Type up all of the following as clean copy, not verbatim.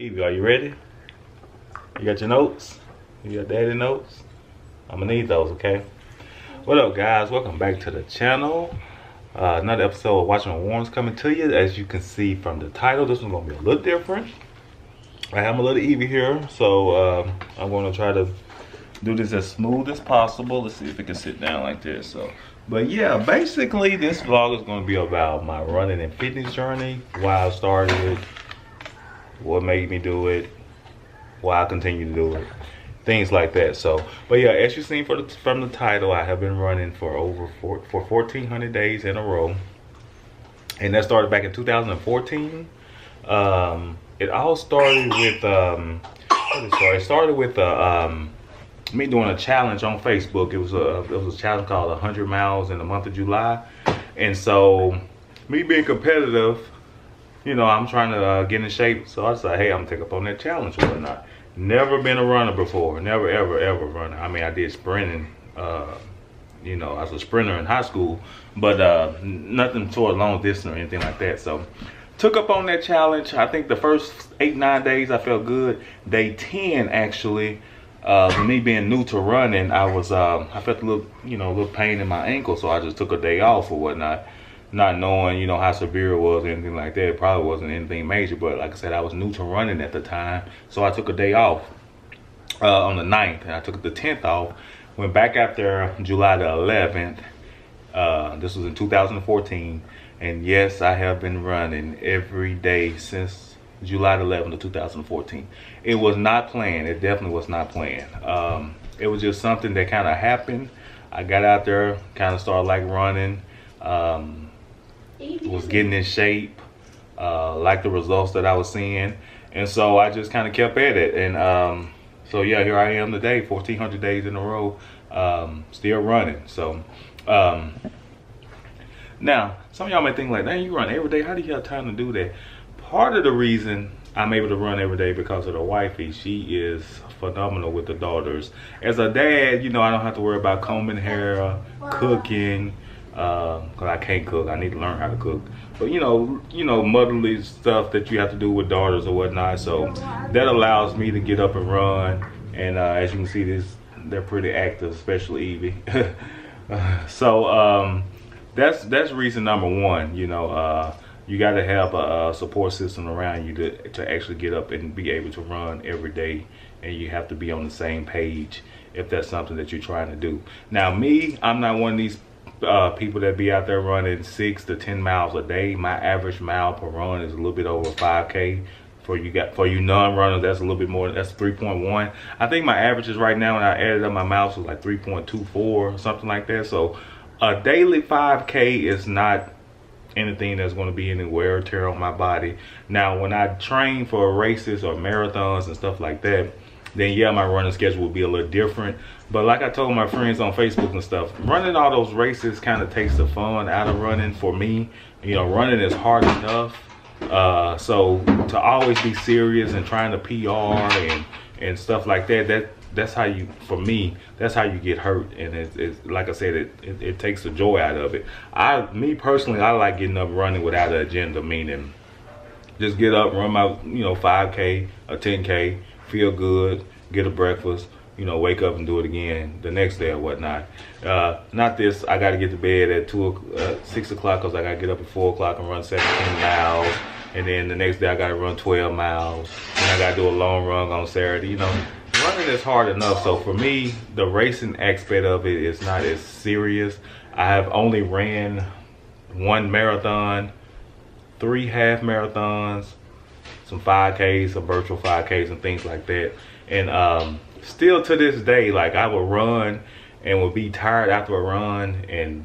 Evie, are you ready? You got your notes? You got daddy notes? I'm gonna need those, okay? What up, guys? Welcome back to the channel. Another episode of Watching Warren's coming to you. As you can see from the title, this one's gonna be a little different. I have my little Evie here, so I'm gonna try to do this as smooth as possible. Let's see if it can sit down like this. But yeah, basically this vlog is gonna be about my running and fitness journey, why I started, what made me do it, why I continue to do it, things like that. So, but yeah, as you've seen from the title, I have been running for over 1,400 days in a row, and that started back in 2014. It all started with it started with me doing a challenge on Facebook. It was a challenge called 100 miles in the month of July, and so me being competitive, you know, I'm trying to get in shape. So I said, hey, I'm gonna take up on that challenge or whatnot. Never been a runner before. Never, ever runner. I mean, I did sprinting. You know, I was a sprinter in high school, but nothing toward long distance or anything like that. So took up on that challenge. I think the first 8-9 days I felt good. Day 10 actually, with me being new to running, I felt a little pain in my ankle. So I just took a day off or whatnot, not knowing, you know, how severe it was or anything like that. It probably wasn't anything major, but like I said, I was new to running at the time. So I took a day off on the 9th, and I took the 10th off. Went back after July the 11th. This was in 2014. And yes, I have been running every day since July the 11th of 2014. It was not planned. It definitely was not planned. It was just something that kind of happened. I got out there, kind of started like running. Was getting in shape, like the results that I was seeing, and so I just kind of kept at it. And so yeah, here I am today, 1,400 days in a row, still running. So now some of y'all may think like, dang, you run every day, how do you have time to do that? Part of the reason I'm able to run every day because of the wifey. She is phenomenal with the daughters. As a dad, you know, I don't have to worry about combing hair, cooking, cause I can't cook. I need to learn how to cook. But you know, motherly stuff that you have to do with daughters or whatnot. So that allows me to get up and run. And as you can see, they're pretty active, especially Evie. So that's reason number one. You know, you got to have a support system around you to actually get up and be able to run every day, and you have to be on the same page if that's something that you're trying to do. Now me, I'm not one of these people that be out there running 6 to 10 miles a day. My average mile per run is a little bit over 5K. For you non-runners, that's a little bit more. That's 3.1. I think my average is right now, when I added up my miles, was like 3.24, something like that. So a daily 5K is not anything that's going to be any wear or tear on my body. Now, when I train for races or marathons and stuff like that, then yeah, my running schedule will be a little different. But like I told my friends on Facebook and stuff, running all those races kind of takes the fun out of running for me. You know, running is hard enough. So to always be serious and trying to PR and stuff like that's how you, for me, that's how you get hurt. And it's like I said, it takes the joy out of it. Me personally, I like getting up running without an agenda, meaning just get up, run my 5K or 10K, feel good, get a breakfast, you know, wake up and do it again the next day or whatnot. Not this, I got to get to bed at 6 o'clock because I got to get up at 4 o'clock and run 17 miles. And then the next day I got to run 12 miles. Then I got to do a long run on Saturday. You know, running is hard enough. So for me, the racing aspect of it is not as serious. I have only ran 1 marathon, 3 half marathons, some 5Ks, some virtual 5Ks and things like that. And still to this day, like I will run and will be tired after a run, and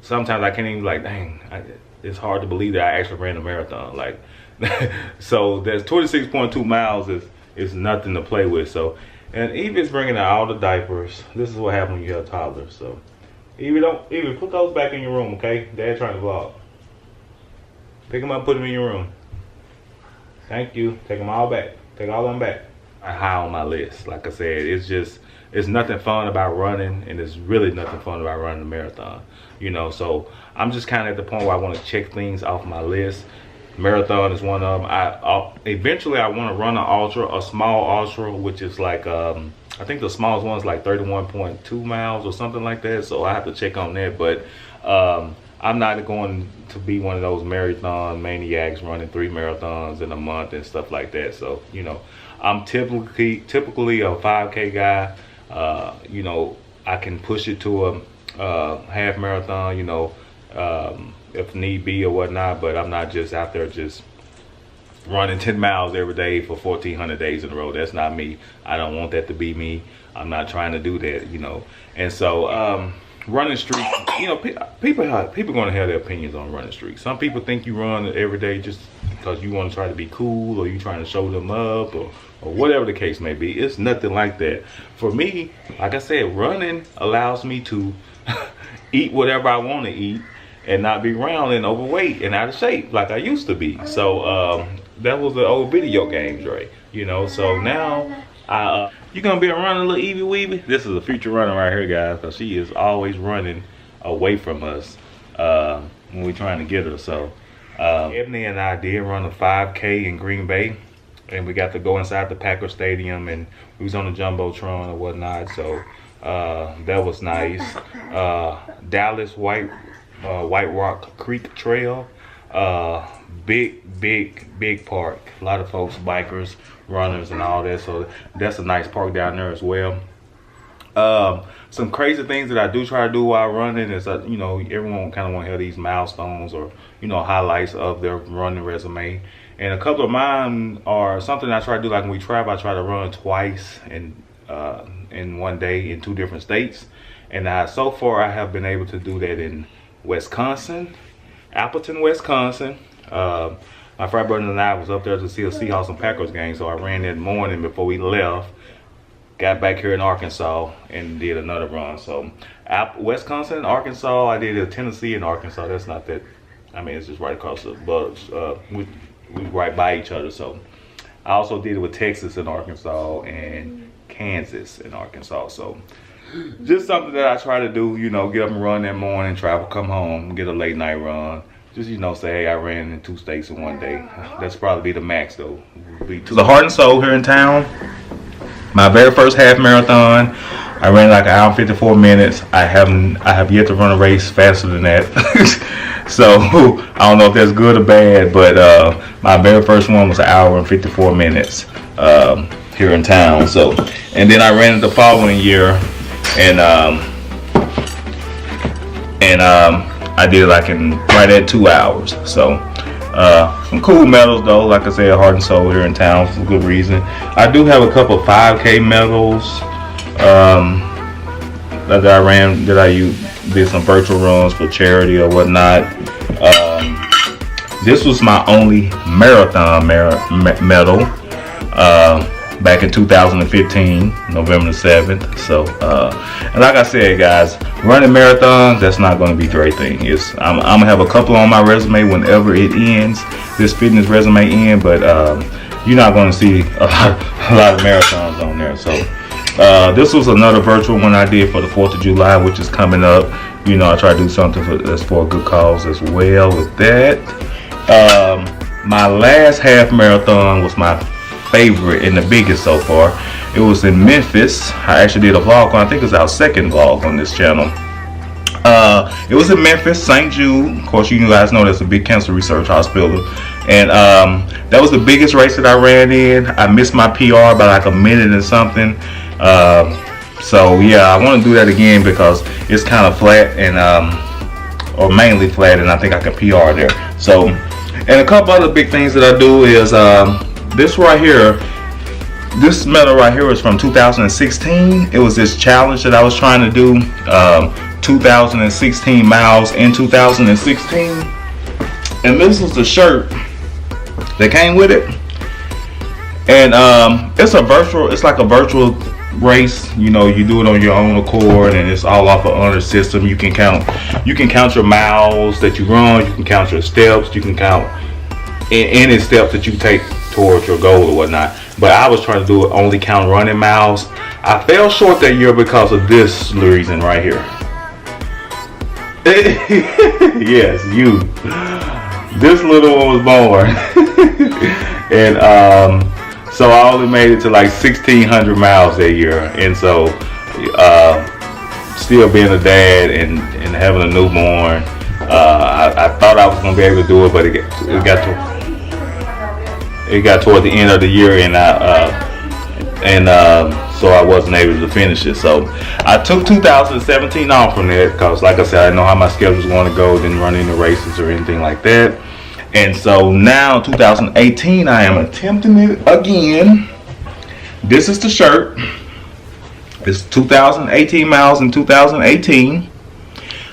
sometimes I can't even, like, dang, it's hard to believe that I actually ran a marathon. Like, so there's 26.2 miles is nothing to play with. So, and Evie's bringing out all the diapers. This is what happens when you have toddlers. So Evie, put those back in your room, okay? Dad's trying to vlog. Pick them up, put them in your room. Thank you. Take them all back. Take all of them back. High on my list. Like I said, it's nothing fun about running, and it's really nothing fun about running a marathon. You know, so I'm just kind of at the point where I want to check things off my list. Marathon is one of them. Eventually I want to run an ultra, a small ultra, which is like I think the smallest one is like 31.2 miles or something like that. So I have to check on that. But I'm not going to be one of those marathon maniacs running 3 marathons in a month and stuff like that. So, you know, I'm typically a 5K guy. You know, I can push it to a half marathon, you know, if need be or whatnot, but I'm not just out there just running 10 miles every day for 1,400 days in a row. That's not me. I don't want that to be me. I'm not trying to do that, you know. And so running streaks, you know, people going to have their opinions on running streaks. Some people think you run every day just because you want to try to be cool, or you trying to show them up, or whatever the case may be. It's nothing like that. For me, like I said, running allows me to eat whatever I want to eat and not be round and overweight and out of shape like I used to be. So that was the old video games, right? You know, so now you're gonna be running little Evie Weevy. This is a future runner right here, guys, because she is always running away from us when we're trying to get her. So Ebony and I did run a 5K in Green Bay, and we got to go inside the Packer Stadium, and we was on the Jumbotron and whatnot. So that was nice. Dallas White Rock Creek Trail, big park. A lot of folks, bikers, runners, and all that. So that's a nice park down there as well. Some crazy things that I do try to do while running is, you know, everyone kind of want to have these milestones or, you know, highlights of their running resume. And a couple of mine are something I try to do. Like when we travel, I try to run twice in one day in 2 different states. And so far I have been able to do that in Wisconsin, Appleton, Wisconsin. My frat brother and I was up there to see a Seahawks and Packers game, so I ran that morning before we left. Got back here in Arkansas and did another run. So Wisconsin, Arkansas, I did a Tennessee and Arkansas. That's not that, I mean, it's just right across the, but we right by each other. So I also did it with Texas and Arkansas and Kansas and Arkansas. So just something that I try to do, you know, get up and run that morning, travel, come home, get a late night run. Just, you know, say, hey, I ran in 2 states in one day. That's probably be the max, though. To the Heart and Soul here in town. My very first half marathon, I ran like 1 hour and 54 minutes. I have yet to run a race faster than that. So I don't know if that's good or bad, but my very first one was 1 hour and 54 minutes here in town. So, and then I ran it the following year, and I did it like in right at 2 hours. So some cool medals though, like I said, Heart and Soul here in town for good reason. I do have a couple of 5K medals that I ran, that I did some virtual runs for charity or whatnot. This was my only marathon medal back in 2015, November the 7th. So, and like I said, guys, running marathons, that's not going to be a great thing. I'm going to have a couple on my resume whenever it ends, this fitness resume ends, but you're not going to see a lot of marathons on there. So, this was another virtual one I did for the 4th of July, which is coming up. You know, I try to do something that's for a good cause as well with that. My last half marathon was my favorite and the biggest so far. It was in Memphis. I actually did a vlog on, I think it's our second vlog on this channel. It was in Memphis, St. Jude. Of course, you guys know that's a big cancer research hospital. And that was the biggest race that I ran in. I missed my PR by like a minute and something. So yeah, I want to do that again because it's kind of flat and or mainly flat, and I think I can PR there. So, and a couple other big things that I do is this right here. This medal right here is from 2016. It was this challenge that I was trying to do, 2016 miles in 2016. And this was the shirt that came with it. And it's like a virtual race. You know, you do it on your own accord, and it's all off an honor system. You can count your miles that you run. You can count your steps. You can count any steps that you take towards your goal or whatnot. But I was trying to do it only count running miles. I fell short that year because of this reason right here. Yes, this little one was born. And so I only made it to like 1,600 miles that year. And so still being a dad and having a newborn, I thought I was gonna be able to do it, but it got toward the end of the year, and so I wasn't able to finish it. So I took 2017 off from that because, like I said, I didn't know how my schedule was going to go, didn't run any races or anything like that. And so now 2018, I am attempting it again. This is the shirt. It's 2018 miles in 2018.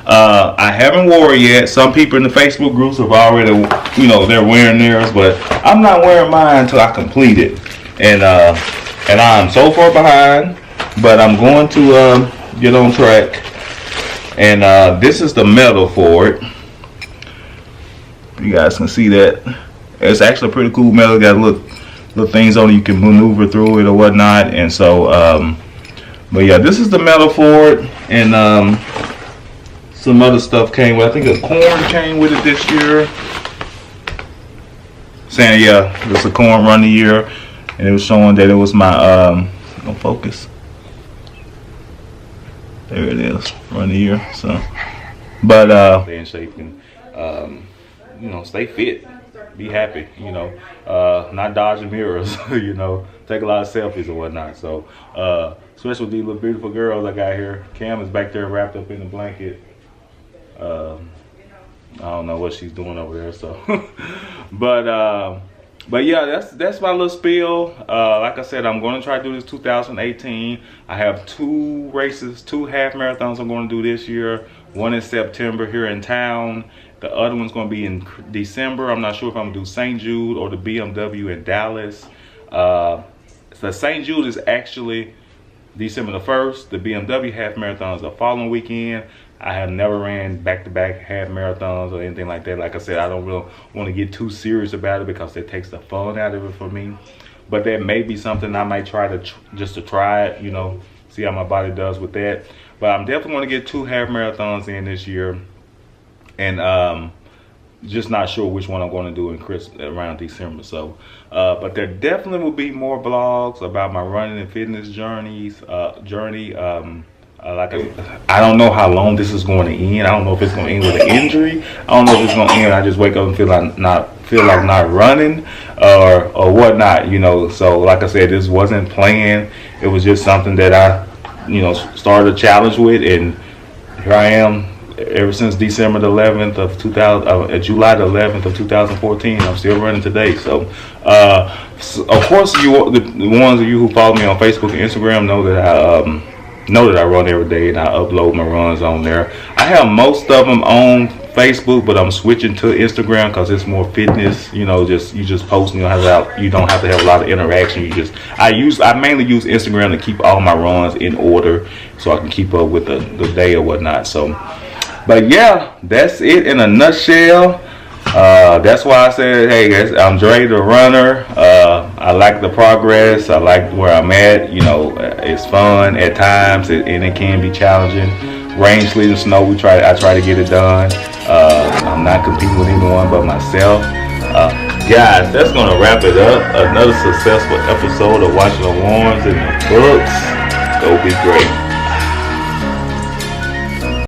I haven't wore it yet. Some people in the Facebook groups have already, they're wearing theirs, but I'm not wearing mine until I complete it. And I'm so far behind, but I'm going to get on track. And this is the medal for it. You guys can see that. It's actually a pretty cool medal. Got little things on it. You can maneuver through it or whatnot. And so, but yeah, this is the medal for it. And some other stuff came with. I think a corn came with it this year. Saying, yeah, it's a corn run the year. And it was showing that it was my, no focus. There it is, run the year. So, but stay in shape and stay fit, be happy. Not dodging mirrors. Take a lot of selfies and whatnot. So, especially with these little beautiful girls I got here. Cam is back there wrapped up in the blanket. I don't know what she's doing over there. So, But yeah, that's my little spiel. Like I said, I'm going to try to do this 2018. I have 2 races, 2 half marathons I'm going to do this year. One in September here in town. The other one's going to be in December. I'm not sure if I'm going to do St. Jude or the BMW in Dallas. So St. Jude is actually December the 1st. The BMW half marathon is the following weekend. I have never ran back-to-back half marathons or anything like that. Like I said, I don't really want to get too serious about it because it takes the fun out of it for me. But that may be something I might try to just to try it, see how my body does with that. But I'm definitely going to get 2 half marathons in this year, and just not sure which one I'm going to do around December. So, but there definitely will be more vlogs about my running and fitness journey. I don't know how long this is going to end. I don't know if it's going to end with an injury. I don't know if it's going to end. I just wake up and feel like not running or whatnot. So like I said, this wasn't planned. It was just something that I started a challenge with, and here I am ever since December the 11th of July the 11th of 2014. I'm still running today. So of course, the ones of you who follow me on Facebook and Instagram know that I run every day and I upload my runs on there. I have most of them on Facebook, but I'm switching to Instagram because it's more fitness. You just post. You don't have to have a lot of interaction. I mainly use Instagram to keep all my runs in order so I can keep up with the day or whatnot. So, but yeah, that's it in a nutshell. That's why I said, hey guys, I'm Dre the runner. I like the progress. I like where I'm at. It's fun at times, and it can be challenging. Rain, sleet, and snow, I try to get it done. I'm not competing with anyone but myself. Guys, that's gonna wrap it up. Another successful episode of Watching the Warms in the Books. Go be great.